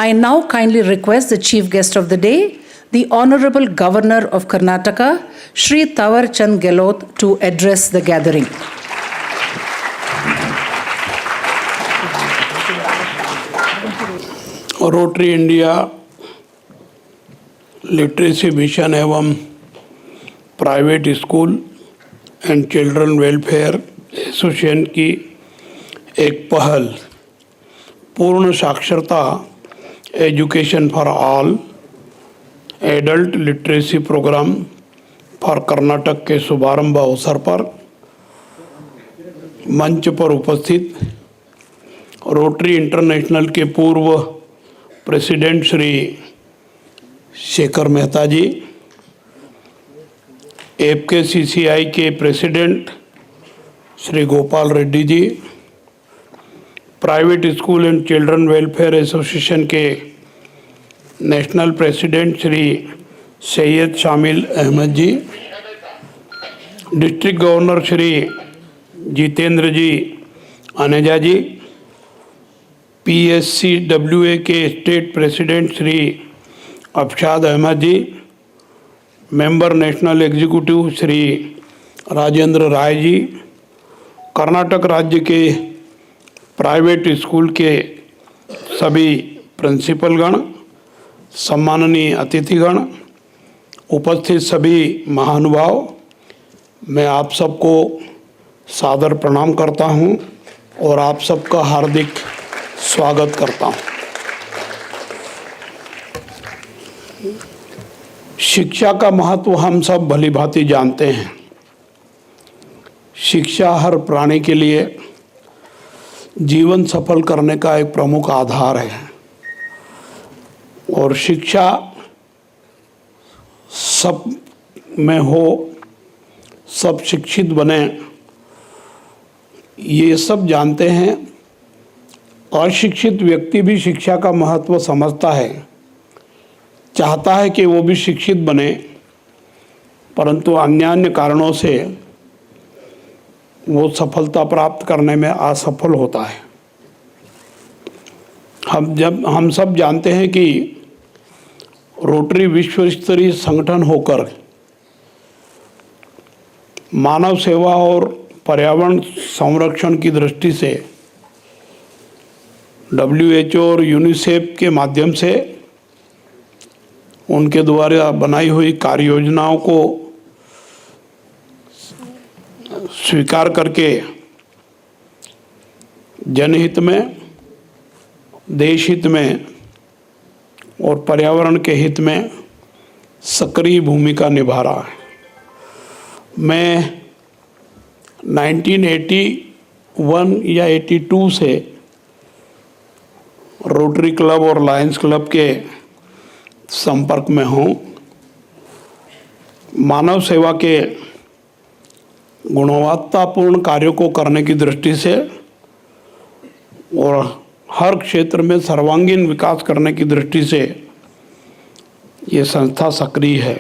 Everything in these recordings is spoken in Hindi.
I now kindly request the chief guest of the day, the Honorable Governor of Karnataka, Shri Thawar Chand Gehlot, to address the gathering. Rotary India literacy mission एवं private school and children welfare association की एक पहल पूर्ण साक्षरता education for all adult literacy programme for Karnataka के शुभारंभ अवसर पर मंच पर उपस्थित रोटरी इंटरनेशनल के पूर्व प्रेसिडेंट श्री शेखर मेहता जी, एफकेसीसीआई के president Shri Gopal Reddy ji, private school and children welfare association के national president Shri Syed Shamil Ahmed ji, district governor Shri Jitendra ji Aneja ji, PSCWA के state president Shri Afshad Ahmed ji, member national executive Shri Rajendra Rai ji, Karnataka राज्य के प्राइवेट स्कूल के सभी प्रिंसिपलगण, सम्माननीय अतिथिगण, उपस्थित सभी महानुभाव, मैं आप सबको सादर प्रणाम करता हूं और आप सबका हार्दिक स्वागत करता हूं। शिक्षा का महत्व हम सब भली भांति जानते हैं। शिक्षा हर प्राणी के लिए जीवन सफल करने का एक प्रमुख आधार है और शिक्षा सब में हो, सब शिक्षित बने, ये सब जानते हैं। अशिक्षित व्यक्ति भी शिक्षा का महत्व समझता है, चाहता है कि वो भी शिक्षित बने, परंतु अन्य कारणों से वो सफलता प्राप्त करने में असफल होता है। हम सब जानते हैं कि रोटरी विश्व स्तरीय संगठन होकर मानव सेवा और पर्यावरण संरक्षण की दृष्टि से WHO और यूनिसेफ के माध्यम से उनके द्वारा बनाई हुई कार्य योजनाओं को स्वीकार करके जनहित में, देश हित में और पर्यावरण के हित में सक्रिय भूमिका निभा रहा है। मैं 1981 या 82 से रोटरी क्लब और लायंस क्लब के संपर्क में हूँ। मानव सेवा के गुणवत्तापूर्ण कार्यों को करने की दृष्टि से और हर क्षेत्र में सर्वांगीण विकास करने की दृष्टि से ये संस्था सक्रिय है।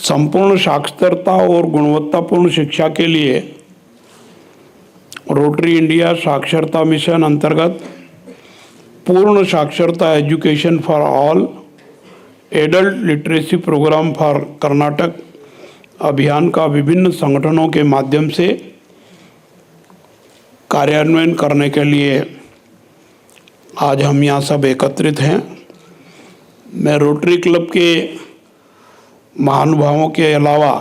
संपूर्ण साक्षरता और गुणवत्तापूर्ण शिक्षा के लिए रोटरी इंडिया साक्षरता मिशन अंतर्गत पूर्ण साक्षरता education for all adult literacy programme for Karnataka अभियान का विभिन्न संगठनों के माध्यम से कार्यान्वयन करने के लिए आज हम यहाँ सब एकत्रित हैं। मैं रोटरी क्लब के महानुभावों के अलावा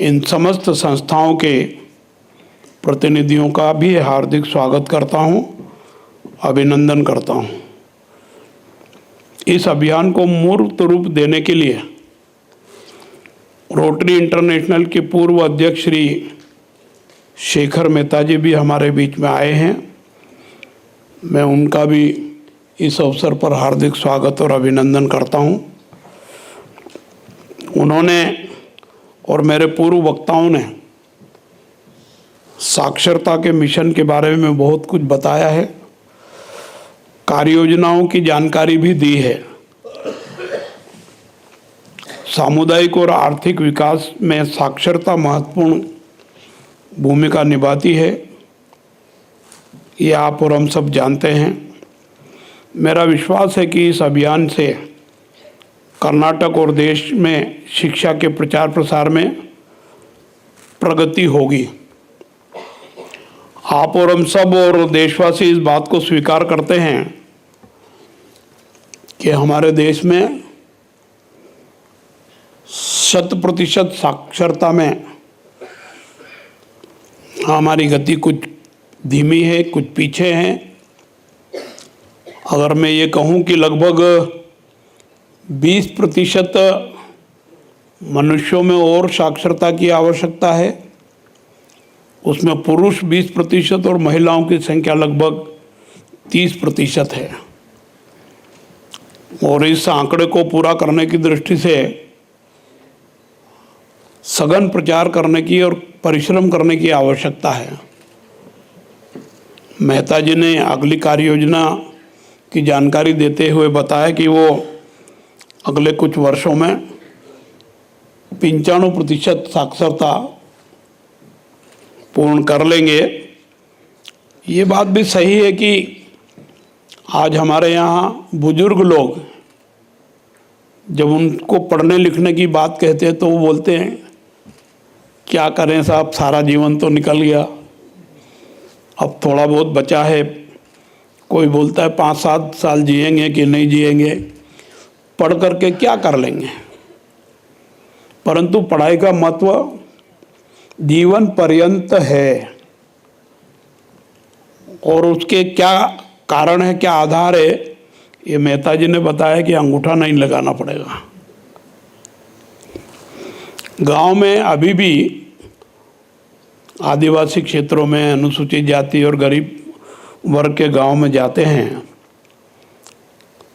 इन समस्त संस्थाओं के प्रतिनिधियों का भी हार्दिक स्वागत करता हूँ, अभिनंदन करता हूँ। इस अभियान को मूर्त रूप देने के लिए रोटरी इंटरनेशनल के पूर्व अध्यक्ष श्री शेखर मेहता जी भी हमारे बीच में आए हैं। मैं उनका भी इस अवसर पर हार्दिक स्वागत और अभिनंदन करता हूँ। उन्होंने और मेरे पूर्व वक्ताओं ने साक्षरता के मिशन के बारे में बहुत कुछ बताया है, कार्य योजनाओं की जानकारी भी दी है। सामुदायिक और आर्थिक विकास में साक्षरता महत्वपूर्ण भूमिका निभाती है, ये आप और हम सब जानते हैं। मेरा विश्वास है कि इस अभियान से कर्नाटक और देश में शिक्षा के प्रचार प्रसार में प्रगति होगी। आप और हम सब और देशवासी इस बात को स्वीकार करते हैं कि हमारे देश में 100% साक्षरता में हमारी गति कुछ धीमी है, कुछ पीछे है। अगर मैं ये कहूँ कि लगभग 20% मनुष्यों में और साक्षरता की आवश्यकता है, उसमें पुरुष 20% और महिलाओं की संख्या लगभग 30% है। और इस आंकड़े को पूरा करने की दृष्टि से सघन प्रचार करने की और परिश्रम करने की आवश्यकता है। मेहता जी ने अगली कार्य योजना की जानकारी देते हुए बताया कि वो अगले कुछ वर्षों में 95% साक्षरता पूर्ण कर लेंगे। ये बात भी सही है कि आज हमारे यहाँ बुजुर्ग लोग जब उनको पढ़ने लिखने की बात कहते हैं तो वो बोलते हैं क्या करें साहब, सारा जीवन तो निकल गया, अब थोड़ा बहुत बचा है। कोई बोलता है 5-7 साल जिएंगे कि नहीं जिएंगे, पढ़ करके क्या कर लेंगे। परंतु पढ़ाई का महत्व जीवन पर्यंत है और उसके क्या कारण है, क्या आधार है, ये मेहता जी ने बताया कि अंगूठा नहीं लगाना पड़ेगा। गांव में अभी भी आदिवासी क्षेत्रों में अनुसूचित जाति और गरीब वर्ग के गांव में जाते हैं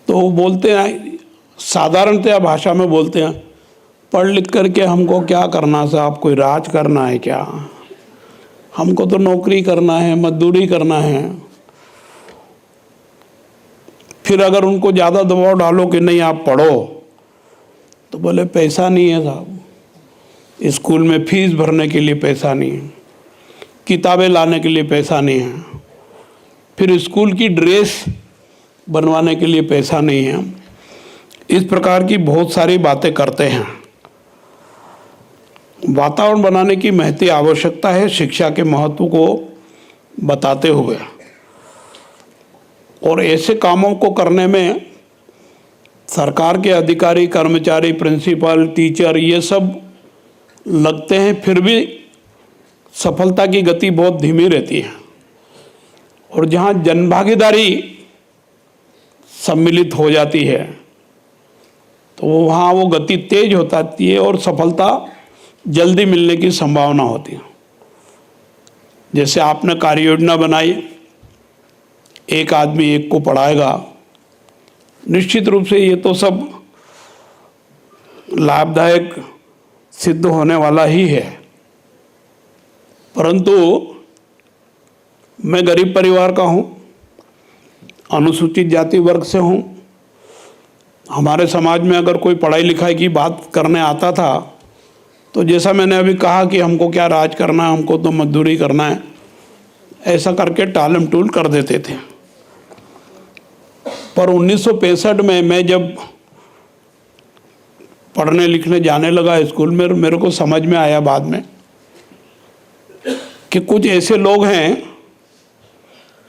तो वो बोलते हैं, साधारणतया भाषा में बोलते हैं, पढ़ लिख करके हमको क्या करना साहब, कोई राज करना है क्या, हमको तो नौकरी करना है, मजदूरी करना है। फिर अगर उनको ज़्यादा दबाव डालो कि नहीं आप पढ़ो तो बोले पैसा नहीं है साहब, स्कूल में फीस भरने के लिए पैसा नहीं है, किताबें लाने के लिए पैसा नहीं है, फिर स्कूल की ड्रेस बनवाने के लिए पैसा नहीं है। इस प्रकार की बहुत सारी बातें करते हैं। वातावरण बनाने की महती आवश्यकता है शिक्षा के महत्व को बताते हुए, और ऐसे कामों को करने में सरकार के अधिकारी, कर्मचारी, प्रिंसिपल, टीचर ये सब लगते हैं, फिर भी सफलता की गति बहुत धीमी रहती है। और जहाँ जनभागीदारी सम्मिलित हो जाती है तो वहाँ वो गति तेज हो जाती है और सफलता जल्दी मिलने की संभावना होती है। जैसे आपने कार्य योजना बनाई, एक आदमी एक को पढ़ाएगा, निश्चित रूप से ये तो सब लाभदायक सिद्ध होने वाला ही है। परंतु मैं गरीब परिवार का हूँ, अनुसूचित जाति वर्ग से हूँ। हमारे समाज में अगर कोई पढ़ाई लिखाई की बात करने आता था तो जैसा मैंने अभी कहा कि हमको क्या राज करना है, हमको तो मजदूरी करना है, ऐसा करके टालम टूल कर देते थे। पर 1965 में मैं जब पढ़ने लिखने जाने लगा स्कूल में, मेरे को समझ में आया बाद में कि कुछ ऐसे लोग हैं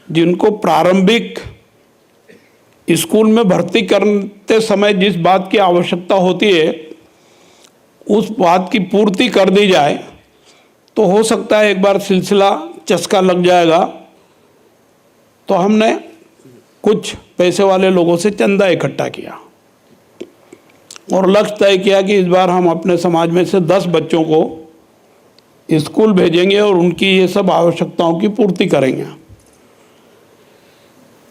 जिनको प्रारंभिक स्कूल में भर्ती करते समय जिस बात की आवश्यकता होती है उस बात की पूर्ति कर दी जाए तो हो सकता है एक बार सिलसिला चस्का लग जाएगा। तो हमने कुछ पैसे वाले लोगों से चंदा इकट्ठा किया और लक्ष्य तय किया कि इस बार हम अपने समाज में से 10 बच्चों को स्कूल भेजेंगे और उनकी ये सब आवश्यकताओं की पूर्ति करेंगे।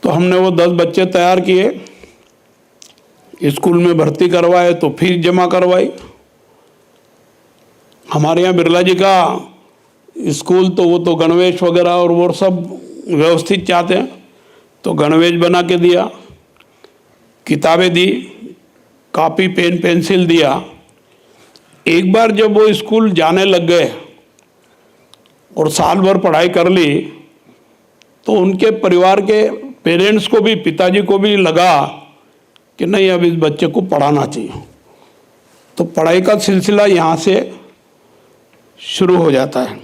तो हमने वो 10 बच्चे तैयार किए, स्कूल में भर्ती करवाए तो फीस जमा करवाई। हमारे यहाँ बिरला जी का स्कूल तो वो तो गणवेश वगैरह और वो सब व्यवस्थित चाहते हैं, तो गणवेश बना के दिया, किताबें दी, कॉपी पेन पेंसिल दिया। एक बार जब वो स्कूल जाने लग गए और साल भर पढ़ाई कर ली तो उनके परिवार के पेरेंट्स को भी, पिताजी को भी लगा कि नहीं अब इस बच्चे को पढ़ाना चाहिए, तो पढ़ाई का सिलसिला यहाँ से शुरू हो जाता है।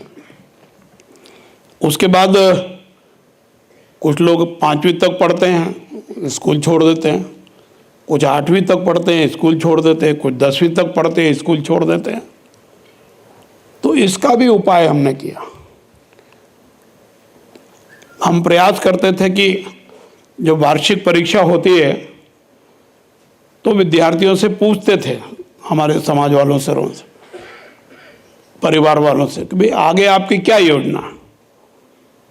उसके बाद कुछ लोग 5वीं तक पढ़ते हैं, स्कूल छोड़ देते हैं, कुछ 8वीं तक पढ़ते हैं, स्कूल छोड़ देते हैं, कुछ 10वीं तक पढ़ते हैं, स्कूल छोड़ देते हैं। तो इसका भी उपाय हमने किया। हम प्रयास करते थे कि जो वार्षिक परीक्षा होती है तो विद्यार्थियों से पूछते थे, हमारे समाज वालों से, परिवार वालों से, कि भाई आगे आपकी क्या योजना।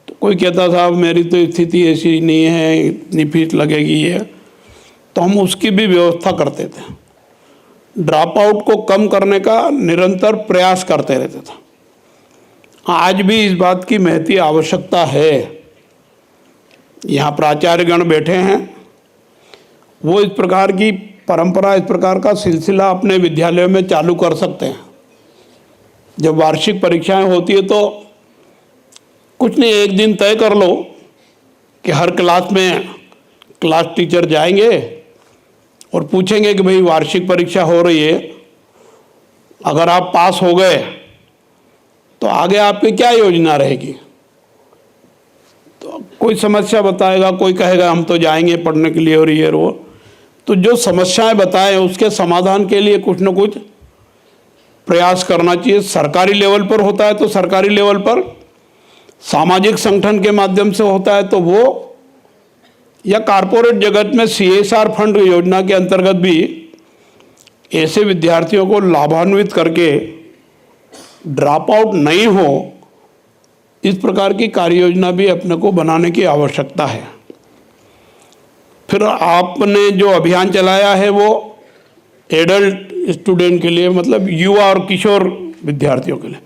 तो कोई कहता था मेरी तो स्थिति ऐसी नहीं है, इतनी फीस लगेगी है, तो हम उसकी भी व्यवस्था करते थे। ड्रॉप आउट को कम करने का निरंतर प्रयास करते रहते थे। आज भी इस बात की महती आवश्यकता है। यहाँ प्राचार्यगण बैठे हैं, वो इस प्रकार की परंपरा, इस प्रकार का सिलसिला अपने विद्यालयों में चालू कर सकते हैं। जब वार्षिक परीक्षाएं होती है तो कुछ नहीं, एक दिन तय कर लो कि हर क्लास में क्लास टीचर जाएंगे और पूछेंगे कि भाई वार्षिक परीक्षा हो रही है, अगर आप पास हो गए तो आगे आपकी क्या योजना रहेगी। तो कोई समस्या बताएगा, कोई कहेगा हम तो जाएंगे पढ़ने के लिए और ये और वो। तो जो समस्याएं बताएं उसके समाधान के लिए कुछ न कुछ प्रयास करना चाहिए। सरकारी लेवल पर होता है तो सरकारी लेवल पर, सामाजिक संगठन के माध्यम से होता है तो वो, या कारपोरेट जगत में CSR फंड योजना के अंतर्गत भी ऐसे विद्यार्थियों को लाभान्वित करके ड्रॉप आउट नहीं हो, इस प्रकार की कार्य योजना भी अपने को बनाने की आवश्यकता है। फिर आपने जो अभियान चलाया है वो एडल्ट स्टूडेंट के लिए, मतलब युवा और किशोर विद्यार्थियों के लिए।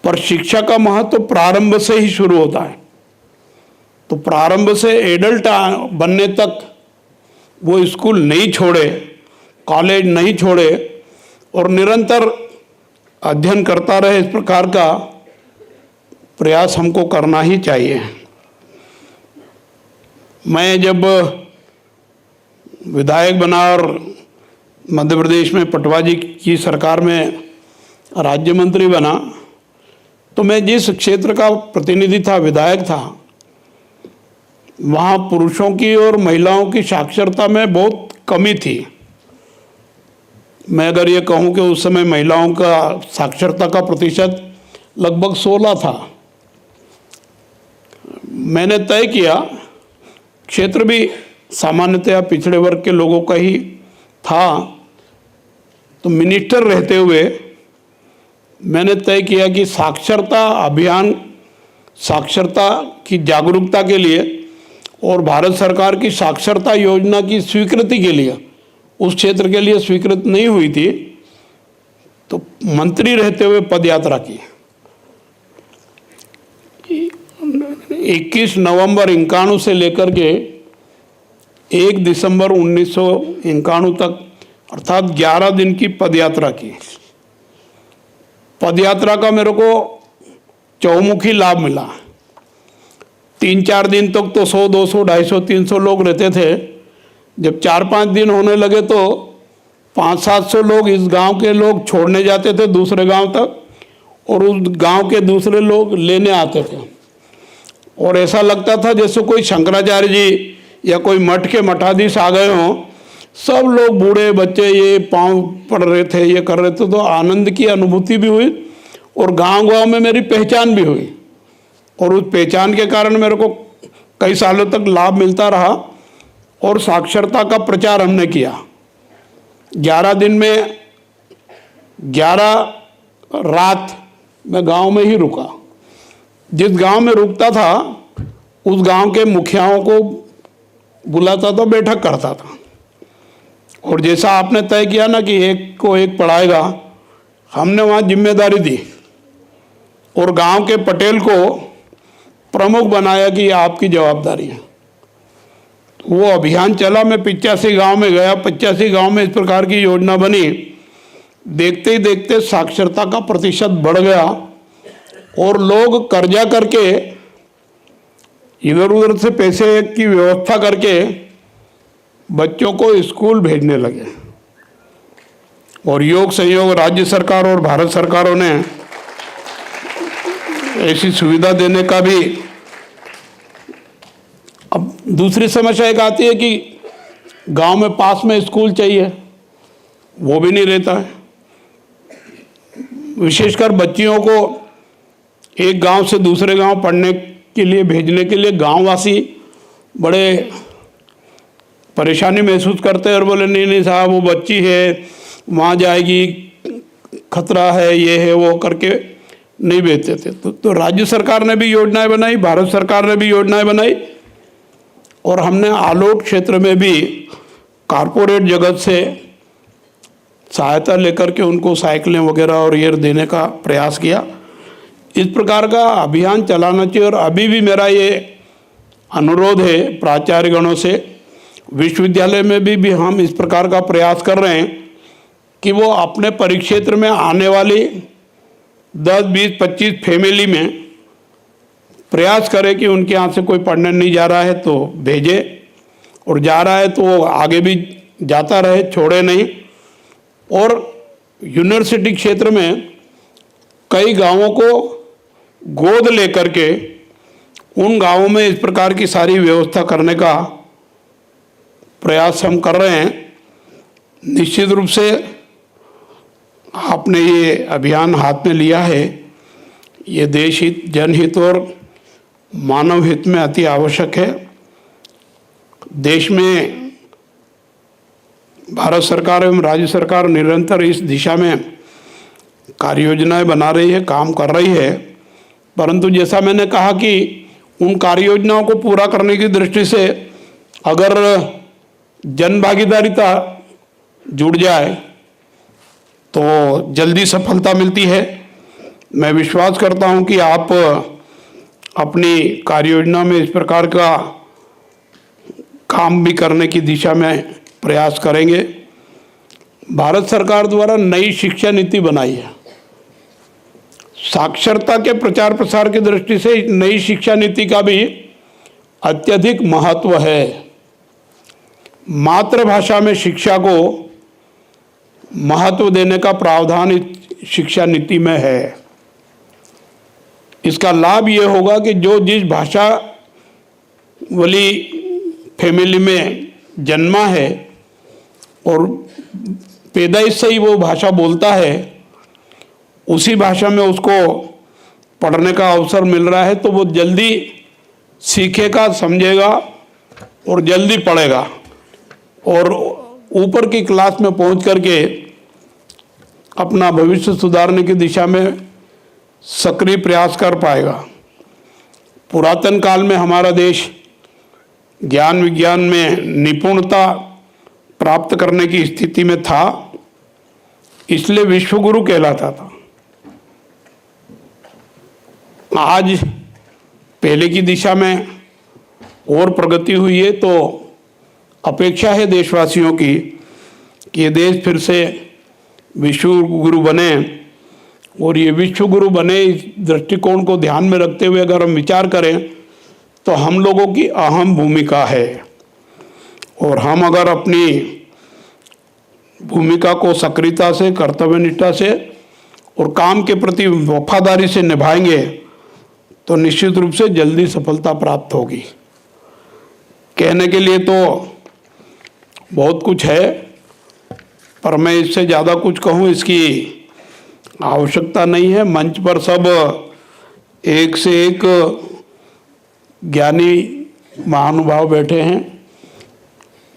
पर शिक्षा का महत्व तो प्रारंभ से ही शुरू होता है। तो प्रारंभ से एडल्ट बनने तक वो स्कूल नहीं छोड़े, कॉलेज नहीं छोड़े और निरंतर अध्ययन करता रहे, इस प्रकार का प्रयास हमको करना ही चाहिए। मैं जब विधायक बना और मध्य प्रदेश में पटवा जी की सरकार में राज्य मंत्री बना, तो मैं जिस क्षेत्र का प्रतिनिधि था, विधायक था, वहाँ पुरुषों की और महिलाओं की साक्षरता में बहुत कमी थी। मैं अगर ये कहूँ कि उस समय महिलाओं का साक्षरता का प्रतिशत लगभग 16 था। मैंने तय किया, क्षेत्र भी सामान्यतया पिछड़े वर्ग के लोगों का ही था, तो मिनिस्टर रहते हुए मैंने तय किया कि साक्षरता अभियान, साक्षरता की जागरूकता के लिए और भारत सरकार की साक्षरता योजना की स्वीकृति के लिए, उस क्षेत्र के लिए स्वीकृत नहीं हुई थी, तो मंत्री रहते हुए पदयात्रा की। 21 नवंबर 1991 से लेकर के 1 दिसंबर 1991 तक, अर्थात 11 दिन की पदयात्रा की। पदयात्रा का मेरे को चौमुखी लाभ मिला। 3-4 दिन तक तो 100, 200, 250, 300 लोग रहते थे। जब 4-5 दिन होने लगे तो 500-700 लोग इस गांव के लोग छोड़ने जाते थे दूसरे गांव तक, और उस गांव के दूसरे लोग लेने आते थे। और ऐसा लगता था जैसे कोई शंकराचार्य जी या कोई मठ के मठाधीश आ गए हों। सब लोग, बूढ़े बच्चे, ये पाँव पड़ रहे थे, ये कर रहे थे। तो आनंद की अनुभूति भी हुई और गांव-गांव में मेरी पहचान भी हुई, और उस पहचान के कारण मेरे को कई सालों तक लाभ मिलता रहा। और साक्षरता का प्रचार हमने किया। 11 दिन में 11 रात मैं गांव में ही रुका। जिस गांव में रुकता था उस गांव के मुखियाओं को बुलाता था, बैठक करता था। और जैसा आपने तय किया ना कि एक को एक पढ़ाएगा, हमने वहाँ जिम्मेदारी दी और गांव के पटेल को प्रमुख बनाया कि ये आपकी जवाबदारी है। वो अभियान चला। मैं 85 गांव में गया। 85 गांव में इस प्रकार की योजना बनी। देखते ही देखते साक्षरता का प्रतिशत बढ़ गया और लोग कर्जा करके इधर उधर से पैसे की व्यवस्था करके बच्चों को स्कूल भेजने लगे। और योग संयोग राज्य सरकार और भारत सरकारों ने ऐसी सुविधा देने का भी। अब दूसरी समस्या एक आती है कि गांव में पास में स्कूल चाहिए, वो भी नहीं रहता है। विशेषकर बच्चियों को एक गांव से दूसरे गांव पढ़ने के लिए भेजने के लिए गांववासी बड़े परेशानी महसूस करते हैं और बोले नहीं नहीं साहब, वो बच्ची है, वहाँ जाएगी, खतरा है, ये है वो करके नहीं भेजते थे। तो राज्य सरकार ने भी योजनाएं बनाई, भारत सरकार ने भी योजनाएं बनाई, और हमने आलोट क्षेत्र में भी कारपोरेट जगत से सहायता लेकर के उनको साइकिलें वगैरह और ये देने का प्रयास किया। इस प्रकार का अभियान चलाना चाहिए। और अभी भी मेरा ये अनुरोध है प्राचार्यगणों से, विश्वविद्यालय में भी हम इस प्रकार का प्रयास कर रहे हैं कि वो अपने परिक्षेत्र में आने वाली 10, 20, 25 फैमिली में प्रयास करें कि उनके यहाँ से कोई पढ़ने नहीं जा रहा है तो भेजे, और जा रहा है तो वो आगे भी जाता रहे, छोड़े नहीं। और यूनिवर्सिटी क्षेत्र में कई गांवों को गोद लेकर के उन गांवों में इस प्रकार की सारी व्यवस्था करने का प्रयास हम कर रहे हैं। निश्चित रूप से आपने ये अभियान हाथ में लिया है, ये देश हित, जनहित और मानव हित में अति आवश्यक है। देश में भारत सरकार एवं राज्य सरकार निरंतर इस दिशा में कार्य योजनाएं बना रही है, काम कर रही है, परंतु जैसा मैंने कहा कि उन कार्य योजनाओं को पूरा करने की दृष्टि से अगर जन भागीदारिता जुड़ जाए तो जल्दी सफलता मिलती है। मैं विश्वास करता हूं कि आप अपनी कार्य योजना में इस प्रकार का काम भी करने की दिशा में प्रयास करेंगे। भारत सरकार द्वारा नई शिक्षा नीति बनाई है। साक्षरता के प्रचार प्रसार की दृष्टि से नई शिक्षा नीति का भी अत्यधिक महत्व है। मातृभाषा में शिक्षा को महत्व देने का प्रावधान इस शिक्षा नीति में है। इसका लाभ ये होगा कि जो जिस भाषा वाली फैमिली में जन्मा है और पैदाइश से ही वो भाषा बोलता है, उसी भाषा में उसको पढ़ने का अवसर मिल रहा है तो वो जल्दी सीखेगा, समझेगा और जल्दी पढ़ेगा, और ऊपर की क्लास में पहुंच करके अपना भविष्य सुधारने की दिशा में सक्रिय प्रयास कर पाएगा। पुरातन काल में हमारा देश ज्ञान विज्ञान में निपुणता प्राप्त करने की स्थिति में था, इसलिए विश्वगुरु कहलाता था। आज पहले की दिशा में और प्रगति हुई है, तो अपेक्षा है देशवासियों की कि ये देश फिर से विश्व गुरु बने, और ये विश्व गुरु बने इस दृष्टिकोण को ध्यान में रखते हुए अगर हम विचार करें तो हम लोगों की अहम भूमिका है, और हम अगर अपनी भूमिका को सक्रियता से, कर्तव्यनिष्ठा से और काम के प्रति वफादारी से निभाएंगे तो निश्चित रूप से जल्दी सफलता प्राप्त होगी। कहने के लिए तो बहुत कुछ है, पर मैं इससे ज़्यादा कुछ कहूँ इसकी आवश्यकता नहीं है। मंच पर सब एक से एक ज्ञानी महानुभाव बैठे हैं।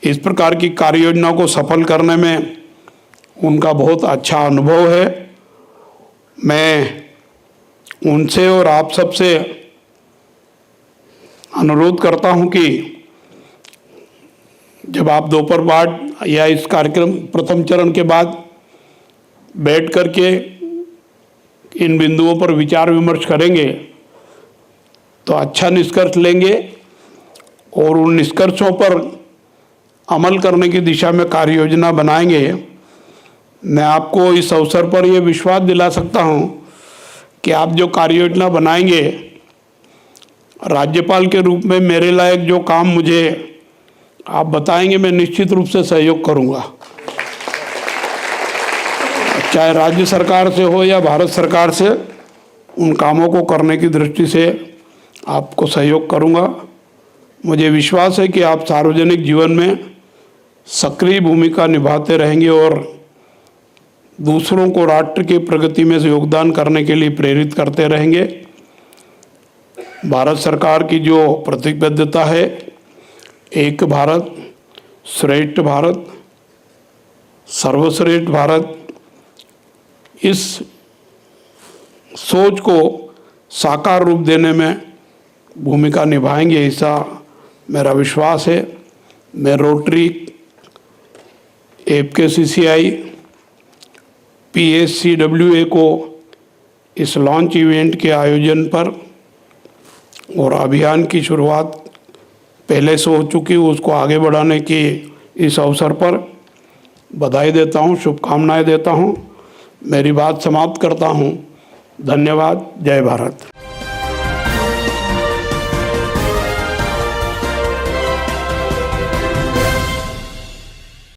इस प्रकार की कार्य योजना को सफल करने में उनका बहुत अच्छा अनुभव है। मैं उनसे और आप सबसे अनुरोध करता हूं कि जब आप दोपहर बाद या इस कार्यक्रम प्रथम चरण के बाद बैठ करके इन बिंदुओं पर विचार विमर्श करेंगे तो अच्छा निष्कर्ष लेंगे, और उन निष्कर्षों पर अमल करने की दिशा में कार्य योजना बनाएंगे। मैं आपको इस अवसर पर यह विश्वास दिला सकता हूं कि आप जो कार्य योजना बनाएंगे राज्यपाल के रूप में मेरे लायक जो काम मुझे आप बताएंगे, मैं निश्चित रूप से सहयोग करूंगा, चाहे राज्य सरकार से हो या भारत सरकार से। उन कामों को करने की दृष्टि से आपको सहयोग करूंगा। मुझे विश्वास है कि आप सार्वजनिक जीवन में सक्रिय भूमिका निभाते रहेंगे और दूसरों को राष्ट्र की प्रगति में योगदान करने के लिए प्रेरित करते रहेंगे। भारत सरकार की जो प्रतिबद्धता है, एक भारत श्रेष्ठ भारत, सर्वश्रेष्ठ भारत, इस सोच को साकार रूप देने में भूमिका निभाएंगे, ऐसा मेरा विश्वास है। मैं रोटरी, FKCCI, PSCWA को इस लॉन्च इवेंट के आयोजन पर और अभियान की शुरुआत पहले से हो चुकी, उसको आगे बढ़ाने की इस अवसर पर बधाई देता हूँ, शुभकामनाएं देता हूँ। मेरी बात समाप्त करता हूँ। धन्यवाद। जय भारत।